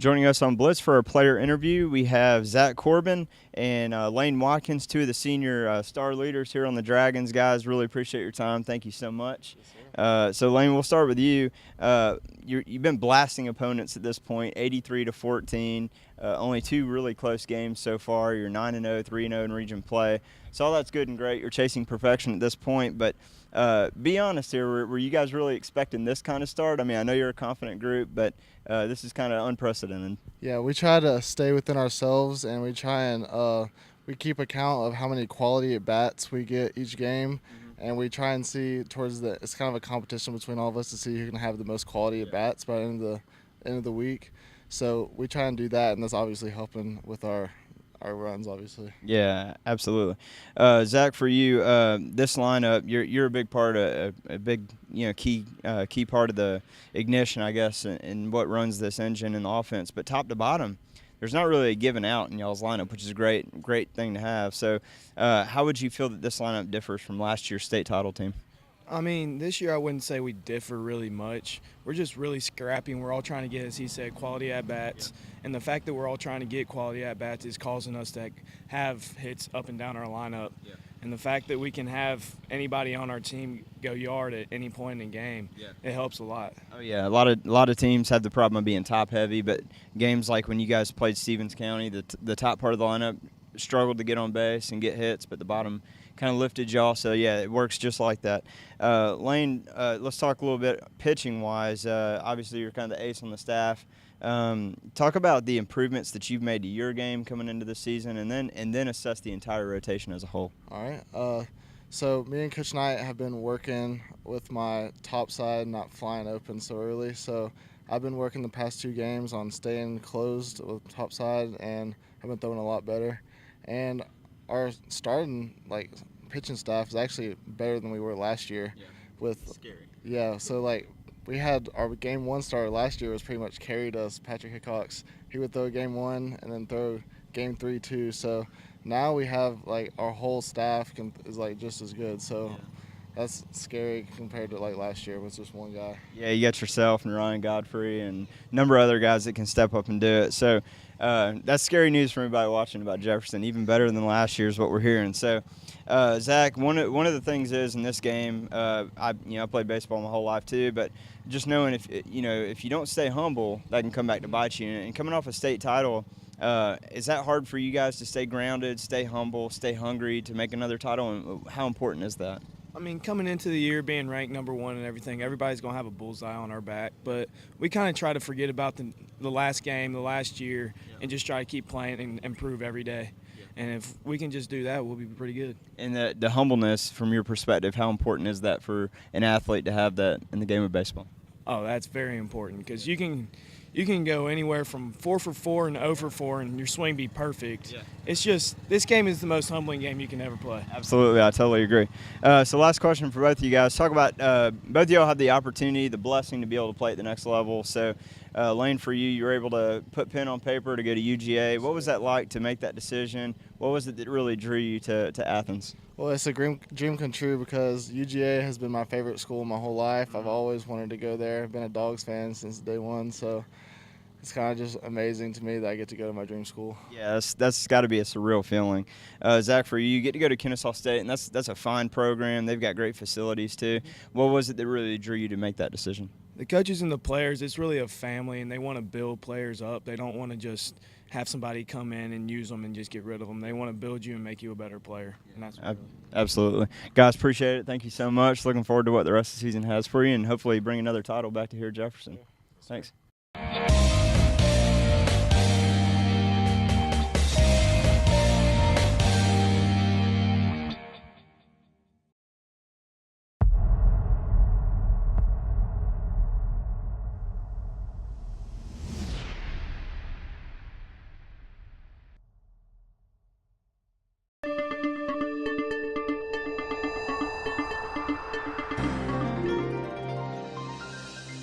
Joining us on Blitz for our player interview, we have Zac Corbin and Lane Watkins, two of the senior star leaders here on the Dragons. Guys, really appreciate your time. Thank you so much. So, Lane, we'll start with you. You've been blasting opponents at this point, 83-14. Only two really close games so far. You're 9-0, 3-0 in region play. So all that's good and great. You're chasing perfection at this point, but be honest here. Were you guys really expecting this kind of start? I mean, I know you're a confident group, but this is kind of unprecedented. Yeah, we try to stay within ourselves, and we try and we keep account of how many quality at bats we get each game, and we try and see towards the. It's kind of a competition between all of us to see who can have the most quality at bats by the end of the week. So we try and do that, and that's obviously helping with our runs, obviously. Yeah, absolutely. Zac, for you, this lineup, you're a big part of a big key part of the ignition, I guess, in what runs this engine in the offense. But top to bottom, there's not really a giving out in y'all's lineup, which is a great thing to have. So, how would you feel that this lineup differs from last year's state title team? I mean, this year I wouldn't say we differ really much. We're just really scrappy, and we're all trying to get, as he said, quality at-bats. Yeah. And the fact that we're all trying to get quality at-bats is causing us to have hits up and down our lineup. Yeah. And the fact that we can have anybody on our team go yard at any point in the game, it helps a lot. Oh, yeah. A lot of teams have the problem of being top-heavy, but games like when you guys played Stevens County, the top part of the lineup struggled to get on base and get hits, but the bottom – kind of lifted y'all, so yeah, it works just like that. Lane, let's talk a little bit pitching-wise. Obviously, you're kind of the ace on the staff. Talk about the improvements that you've made to your game coming into the season, and then assess the entire rotation as a whole. All right. So me and Coach Knight have been working with my top side not flying open so early. So I've been working the past two games on staying closed with top side, and I've been throwing a lot better. And our starting pitching staff is actually better than we were last year. Yeah, scary. Yeah, so we had our game one starter last year was pretty much carried us. Patrick Hickox, he would throw game one and then throw game 3 too. So now we have our whole staff is just as good. So that's scary compared to last year with just one guy. Yeah, you got yourself and Ryan Godfrey and a number of other guys that can step up and do it. So that's scary news for anybody watching about Jefferson. Even better than last year is what we're hearing. So, Zac, one of the things is in this game, I played baseball my whole life too, but just knowing if you don't stay humble, that can come back to bite you. And coming off a state title, is that hard for you guys to stay grounded, stay humble, stay hungry to make another title? And how important is that? I mean, coming into the year being ranked number one and everything, everybody's going to have a bullseye on our back. But we kind of try to forget about the last game, the last year, and just try to keep playing and improve every day. And if we can just do that, we'll be pretty good. And the humbleness, from your perspective, how important is that for an athlete to have that in the game of baseball? Oh, that's very important because you can go anywhere from 4 for 4 and 0 for 4 and your swing be perfect. Yeah. It's just this game is the most humbling game you can ever play. Absolutely, I totally agree. So last question for both of you guys. Talk about both of y'all have the opportunity, the blessing to be able to play at the next level. So Lane, for you were able to put pen on paper to go to UGA. What was that like to make that decision? What was it that really drew you to Athens? Well, it's a dream come true because UGA has been my favorite school my whole life. I've always wanted to go there. I've been a Dogs fan since day one, so it's kind of just amazing to me that I get to go to my dream school. Yeah, that's got to be a surreal feeling. Zac, for you get to go to Kennesaw State, and that's a fine program. They've got great facilities too. What was it that really drew you to make that decision? The coaches and the players, it's really a family, and they want to build players up. They don't want to just have somebody come in and use them and just get rid of them. They want to build you and make you a better player. And that's absolutely. Guys, appreciate it. Thank you so much. Looking forward to what the rest of the season has for you, and hopefully bring another title back to here at Jefferson. Thanks.